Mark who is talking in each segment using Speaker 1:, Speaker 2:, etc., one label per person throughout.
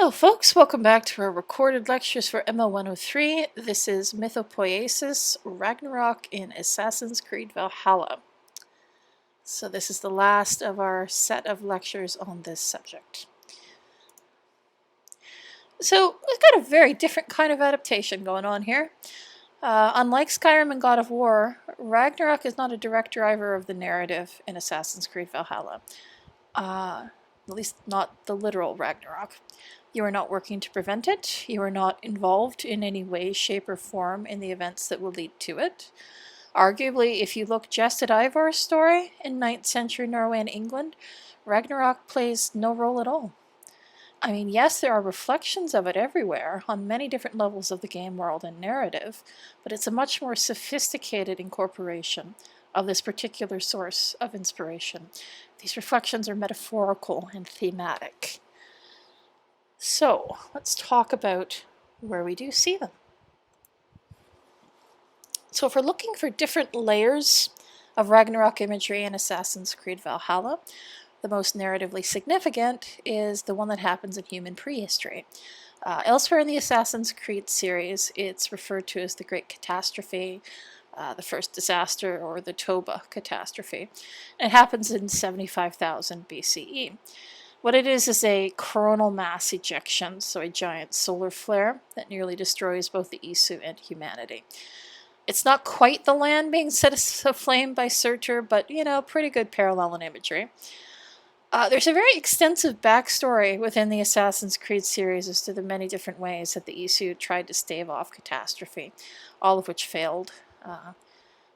Speaker 1: Hello folks, welcome back to our recorded lectures for ML103. This is Mythopoesis, Ragnarok in Assassin's Creed Valhalla. So this is the last of our set of lectures on this subject. So we've got a very different kind of adaptation going on here. Unlike Skyrim and God of War, Ragnarok is not a direct driver of the narrative in Assassin's Creed Valhalla. At least not the literal Ragnarok. You are not working to prevent it. You are not involved in any way, shape, or form in the events that will lead to it. Arguably, if you look just at Ivor's story in 9th century Norway and England, Ragnarok plays no role at all. I mean, yes, there are reflections of it everywhere on many different levels of the game world and narrative, but it's a much more sophisticated incorporation of this particular source of inspiration. These reflections are metaphorical and thematic. So, let's talk about where we do see them. So if we're looking for different layers of Ragnarok imagery in Assassin's Creed Valhalla, the most narratively significant is the one that happens in human prehistory. Elsewhere in the Assassin's Creed series, it's referred to as the Great Catastrophe, the first disaster, or the Toba Catastrophe. It happens in 75,000 BCE. What it is a coronal mass ejection, so a giant solar flare that nearly destroys both the Isu and humanity. It's not quite the land being set aflame by Surtur, but, pretty good parallel in imagery. There's a very extensive backstory within the Assassin's Creed series as to the many different ways that the Isu tried to stave off catastrophe, all of which failed.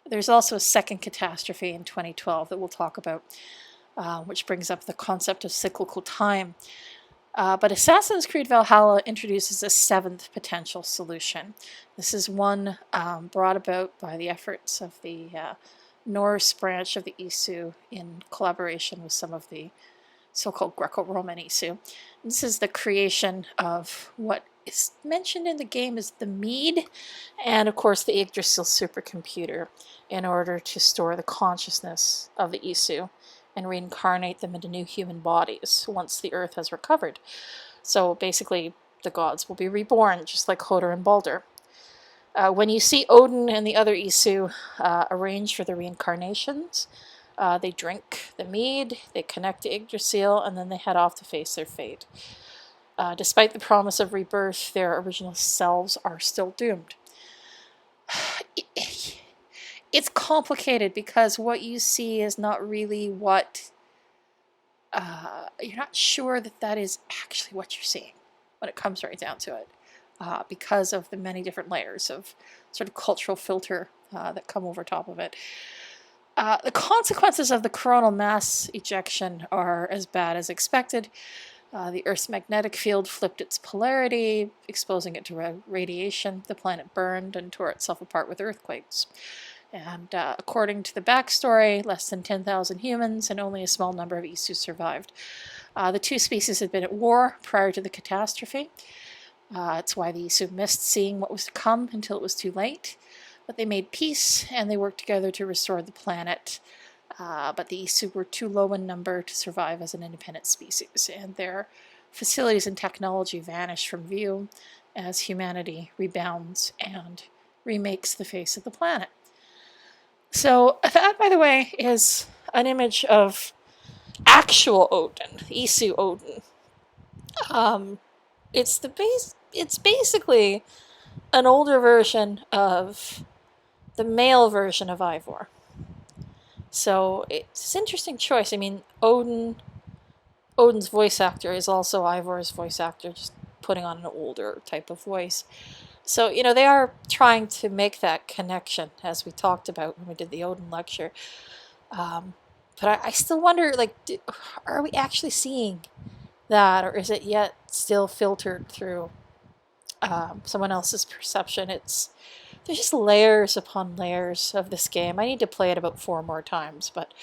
Speaker 1: There's also a second catastrophe in 2012 that we'll talk about, which brings up the concept of cyclical time. But Assassin's Creed Valhalla introduces a seventh potential solution. This is one brought about by the efforts of the Norse branch of the Isu in collaboration with some of the so-called Greco-Roman Isu. This is the creation of what is mentioned in the game as the Mead, and of course the Yggdrasil supercomputer, in order to store the consciousness of the Isu and reincarnate them into new human bodies once the earth has recovered. So basically, the gods will be reborn, just like Hodor and Balder. When you see Odin and the other Isu arrange for the reincarnations, they drink the mead, they connect to Yggdrasil, and then they head off to face their fate. Despite the promise of rebirth, their original selves are still doomed. It's complicated because what you see is not really what... you're not sure that is actually what you're seeing when it comes right down to it, because of the many different layers of sort of cultural filter that come over top of it. The consequences of the coronal mass ejection are as bad as expected. The Earth's magnetic field flipped its polarity, exposing it to radiation. The planet burned and tore itself apart with earthquakes. And according to the backstory, less than 10,000 humans and only a small number of Isu survived. The two species had been at war prior to the catastrophe. It's why the Isu missed seeing what was to come until it was too late. But they made peace and they worked together to restore the planet. But the Isu were too low in number to survive as an independent species, and their facilities and technology vanish from view as humanity rebounds and remakes the face of the planet. So that, by the way, is an image of actual Odin, Isu Odin. It's basically an older version of the male version of Ivor. So it's an interesting choice. I mean, Odin's voice actor is also Ivor's voice actor, just putting on an older type of voice. So, they are trying to make that connection, as we talked about when we did the Odin lecture. But I still wonder, are we actually seeing that, or is it yet still filtered through someone else's perception? There's just layers upon layers of this game. I need to play it about 4 more times, but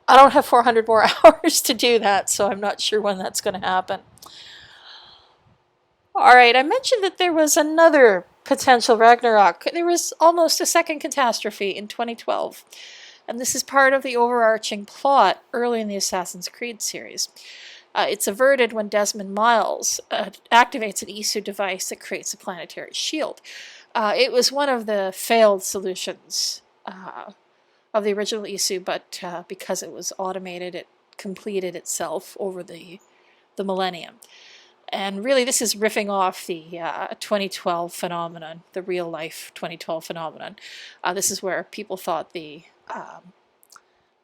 Speaker 1: I don't have 400 more hours to do that, so I'm not sure when that's going to happen. Alright, I mentioned that there was another potential Ragnarok. There was almost a second catastrophe in 2012, and this is part of the overarching plot early in the Assassin's Creed series. It's averted when Desmond Miles activates an Isu device that creates a planetary shield. It was one of the failed solutions of the original Isu, but because it was automated, it completed itself over the millennium. And really, this is riffing off the 2012 phenomenon, the real-life 2012 phenomenon. This is where people thought the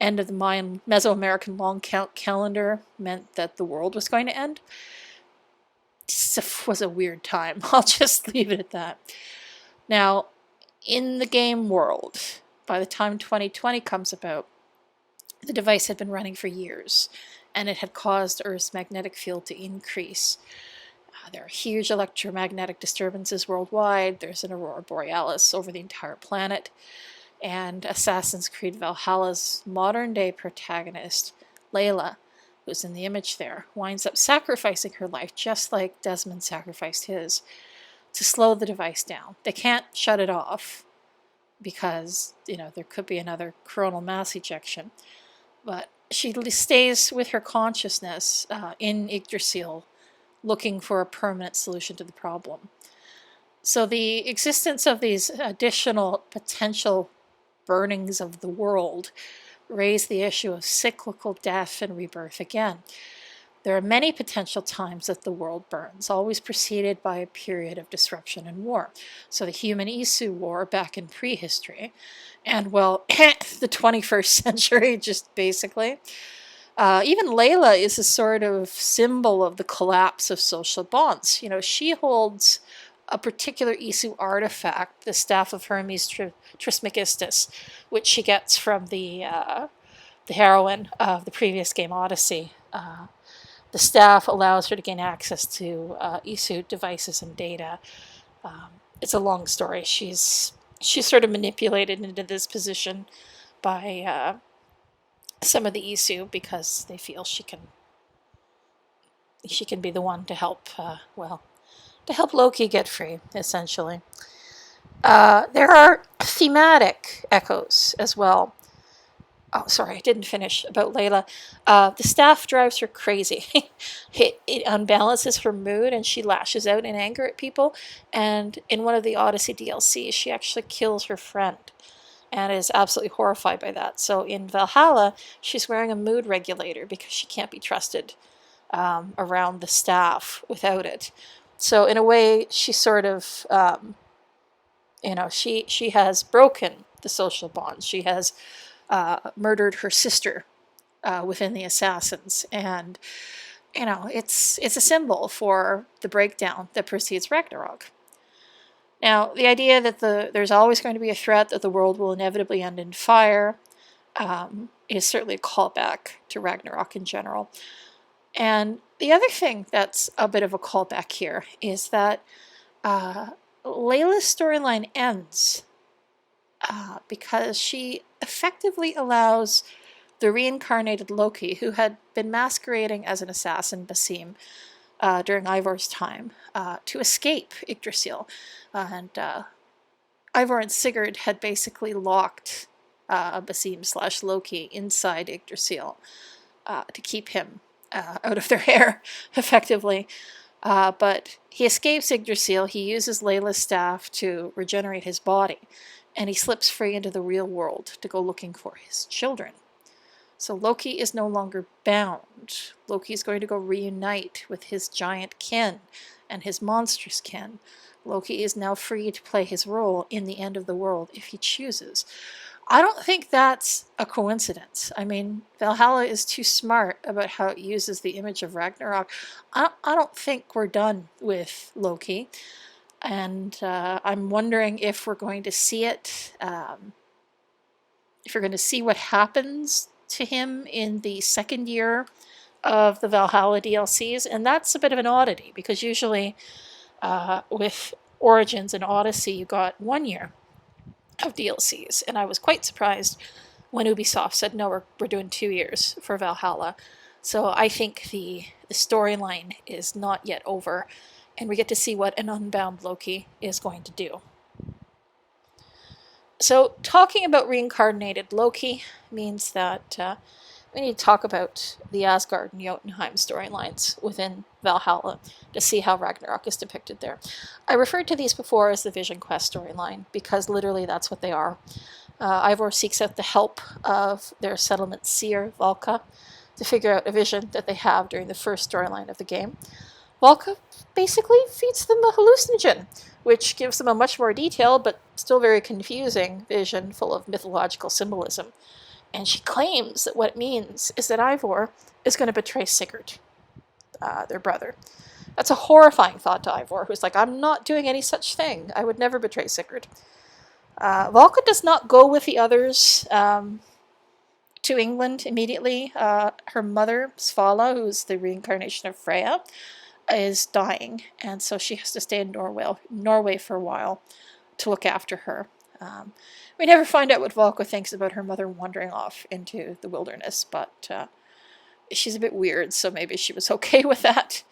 Speaker 1: end of the Mayan Mesoamerican long calendar meant that the world was going to end. It was a weird time. I'll just leave it at that. Now, in the game world, by the time 2020 comes about, the device had been running for years, and it had caused Earth's magnetic field to increase. There are huge electromagnetic disturbances worldwide. There's an aurora borealis over the entire planet. And Assassin's Creed Valhalla's modern-day protagonist, Layla, who's in the image there, winds up sacrificing her life, just like Desmond sacrificed his, to slow the device down. They can't shut it off because, there could be another coronal mass ejection. But she stays with her consciousness in Yggdrasil, looking for a permanent solution to the problem. So the existence of these additional potential burnings of the world raise the issue of cyclical death and rebirth again. There are many potential times that the world burns, always preceded by a period of disruption and war. So the human Isu war back in prehistory, and well, the 21st century, just basically. Even Layla is a sort of symbol of the collapse of social bonds. She holds a particular Isu artifact, the Staff of Hermes Trismegistus, which she gets from the heroine of the previous game, Odyssey. The staff allows her to gain access to Isu devices and data. It's a long story. She's sort of manipulated into this position by some of the Isu because they feel she can be the one to help Loki get free, essentially. There are thematic echoes as well. Oh, sorry, I didn't finish about Layla. The staff drives her crazy. it unbalances her mood, and she lashes out in anger at people. And in one of the Odyssey DLCs, she actually kills her friend and is absolutely horrified by that. So in Valhalla, she's wearing a mood regulator because she can't be trusted around the staff without it. So in a way, she sort of, she has broken the social bonds. She has murdered her sister within the assassins, and it's a symbol for the breakdown that precedes Ragnarok. Now, the idea that there's always going to be a threat that the world will inevitably end in fire is certainly a callback to Ragnarok in general. And the other thing that's a bit of a callback here is that Layla's storyline ends because she effectively allows the reincarnated Loki, who had been masquerading as an assassin, Basim, during Ivor's time, to escape Yggdrasil. And Ivor and Sigurd had basically locked Basim/Loki inside Yggdrasil to keep him out of their hair, effectively. But he escapes Yggdrasil. He uses Layla's staff to regenerate his body, and he slips free into the real world to go looking for his children. So Loki is no longer bound. Loki is going to go reunite with his giant kin and his monstrous kin. Loki is now free to play his role in the end of the world if he chooses. I don't think that's a coincidence. I mean, Valhalla is too smart about how it uses the image of Ragnarok. I don't think we're done with Loki. And I'm wondering if we're going to see it, if we're going to see what happens to him in the second year of the Valhalla DLCs. And that's a bit of an oddity, because usually with Origins and Odyssey, you got 1 year of DLCs. And I was quite surprised when Ubisoft said, no, we're doing 2 years for Valhalla. So I think the storyline is not yet over, and we get to see what an unbound Loki is going to do. So talking about reincarnated Loki means that we need to talk about the Asgard and Nyotenheim storylines within Valhalla to see how Ragnarok is depicted there. I referred to these before as the Vision Quest storyline because literally that's what they are. Ivor seeks out the help of their settlement seer, Valka, to figure out a vision that they have during the first storyline of the game. Valka basically feeds them a hallucinogen, which gives them a much more detailed but still very confusing vision full of mythological symbolism. And she claims that what it means is that Ivor is going to betray Sigurd, their brother. That's a horrifying thought to Ivor, who's like, I'm not doing any such thing. I would never betray Sigurd. Valka does not go with the others to England immediately. Her mother, Svala, who's the reincarnation of Freya, is dying, and so she has to stay in Norway for a while to look after her. We never find out what Valka thinks about her mother wandering off into the wilderness, but she's a bit weird, so maybe she was okay with that.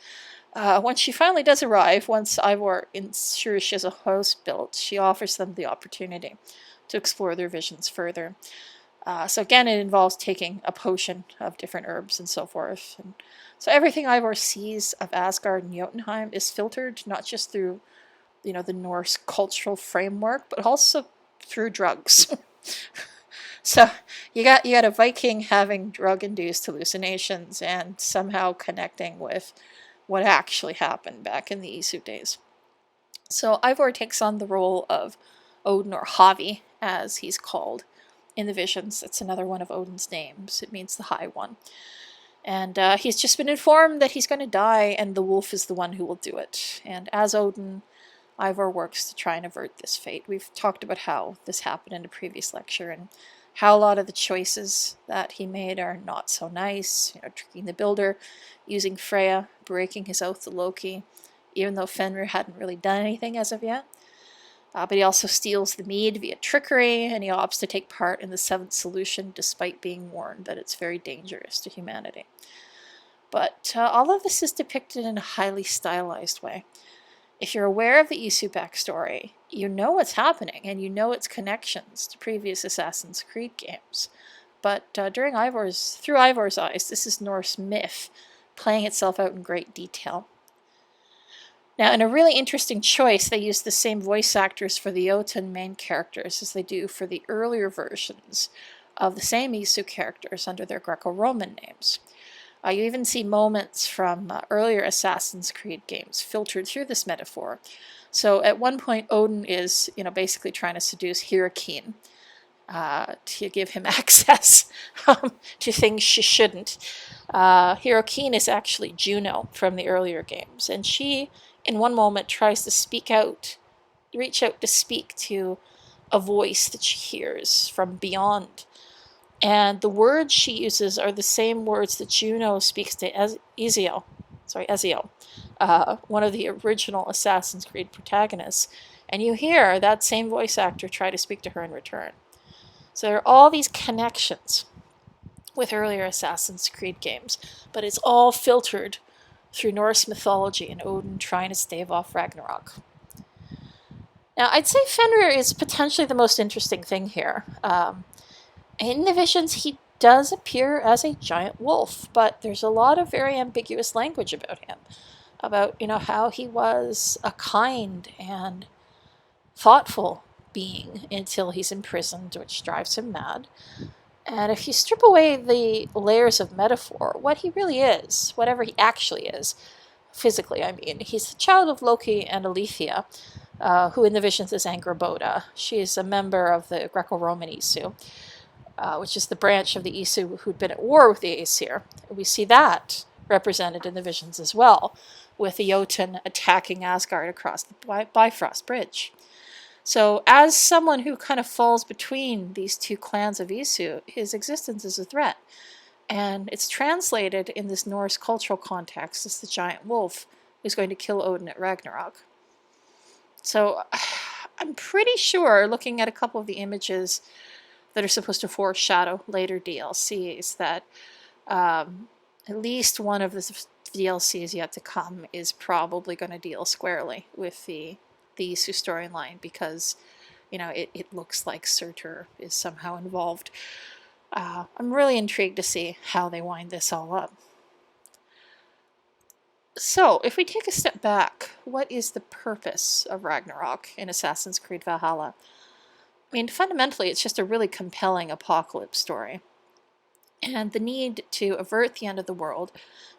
Speaker 1: When she finally does arrive, once Ivor ensures she has a house built, she offers them the opportunity to explore their visions further. So again, it involves taking a potion of different herbs and so forth. And so everything Ivor sees of Asgard and Nyotenheim is filtered not just through, the Norse cultural framework, but also through drugs. So you got a Viking having drug-induced hallucinations and somehow connecting with what actually happened back in the Isu days. So Ivor takes on the role of Odin, or Havi, as he's called in the visions. That's another one of Odin's names. It means the High One. And he's just been informed that he's going to die, and the wolf is the one who will do it. And as Odin, Ivor works to try and avert this fate. We've talked about how this happened in a previous lecture, and how a lot of the choices that he made are not so nice. Tricking the builder, using Freya, breaking his oath to Loki, even though Fenrir hadn't really done anything as of yet. But he also steals the mead via trickery, and he opts to take part in the seventh solution despite being warned that it's very dangerous to humanity. But all of this is depicted in a highly stylized way. If you're aware of the Isu backstory, you know what's happening, and you know its connections to previous Assassin's Creed games. But through Ivor's eyes, this is Norse myth playing itself out in great detail. Now, in a really interesting choice, they use the same voice actors for the Jotun main characters as they do for the earlier versions of the same Isu characters under their Greco-Roman names. You even see moments from earlier Assassin's Creed games filtered through this metaphor. So at one point, Odin is, basically trying to seduce Hyrrokin to give him access to things she shouldn't. Hyrrokin is actually Juno from the earlier games, and she, in one moment, tries to reach out to speak to a voice that she hears from beyond. And the words she uses are the same words that Juno speaks to Ezio, one of the original Assassin's Creed protagonists. And you hear that same voice actor try to speak to her in return. So there are all these connections with earlier Assassin's Creed games, but it's all filtered through Norse mythology and Odin trying to stave off Ragnarok. Now, I'd say Fenrir is potentially the most interesting thing here. In the visions, he does appear as a giant wolf, but there's a lot of very ambiguous language about him. About, how he was a kind and thoughtful being until he's imprisoned, which drives him mad. And if you strip away the layers of metaphor, what he really is, whatever he actually is, physically, he's the child of Loki and Aletheia, who in the visions is Angrboda. She is a member of the Greco-Roman Isu. Which is the branch of the Isu who'd been at war with the Aesir. We see that represented in the visions as well, with the Jotun attacking Asgard across the Bifrost Bridge. So as someone who kind of falls between these two clans of Isu, his existence is a threat. And it's translated in this Norse cultural context as the giant wolf who's going to kill Odin at Ragnarok. So I'm pretty sure, looking at a couple of the images that are supposed to foreshadow later DLCs, that at least one of the DLCs yet to come is probably going to deal squarely with the Isu storyline, because it looks like Surtur is somehow involved. I'm really intrigued to see how they wind this all up. So, if we take a step back, what is the purpose of Ragnarok in Assassin's Creed Valhalla? I mean, fundamentally, it's just a really compelling apocalypse story. And the need to avert the end of the world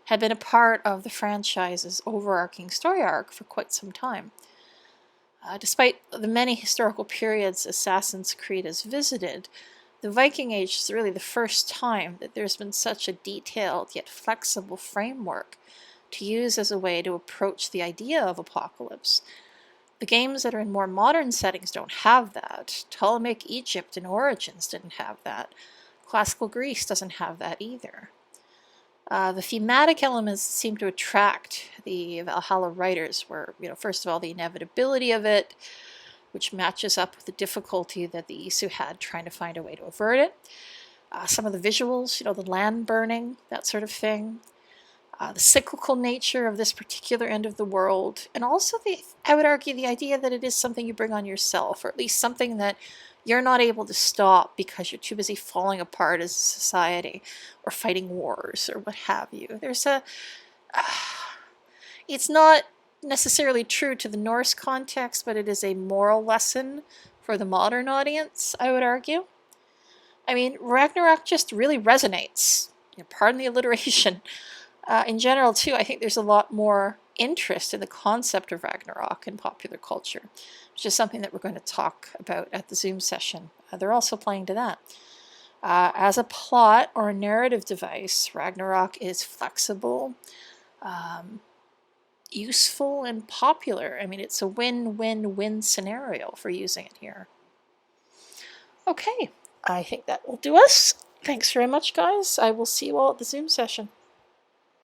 Speaker 1: had been a part of the franchise's overarching story arc for quite some time. Despite the many historical periods Assassin's Creed has visited, the Viking Age is really the first time that there's been such a detailed yet flexible framework to use as a way to approach the idea of apocalypse. The games that are in more modern settings don't have that. Ptolemaic Egypt and Origins didn't have that. Classical Greece doesn't have that either. The thematic elements that seem to attract the Valhalla writers were, first of all, the inevitability of it, which matches up with the difficulty that the Isu had trying to find a way to avert it. Some of the visuals, the land burning, that sort of thing. The cyclical nature of this particular end of the world, and also I would argue, the idea that it is something you bring on yourself, or at least something that you're not able to stop because you're too busy falling apart as a society, or fighting wars, or what have you. It's not necessarily true to the Norse context, but it is a moral lesson for the modern audience, I would argue. I mean, Ragnarok just really resonates. Pardon the alliteration. In general, too, I think there's a lot more interest in the concept of Ragnarok in popular culture, which is something that we're going to talk about at the Zoom session. They're also playing to that. As a plot or a narrative device, Ragnarok is flexible, useful, and popular. I mean, it's a win-win-win scenario for using it here. Okay, I think that will do us. Thanks very much, guys. I will see you all at the Zoom session.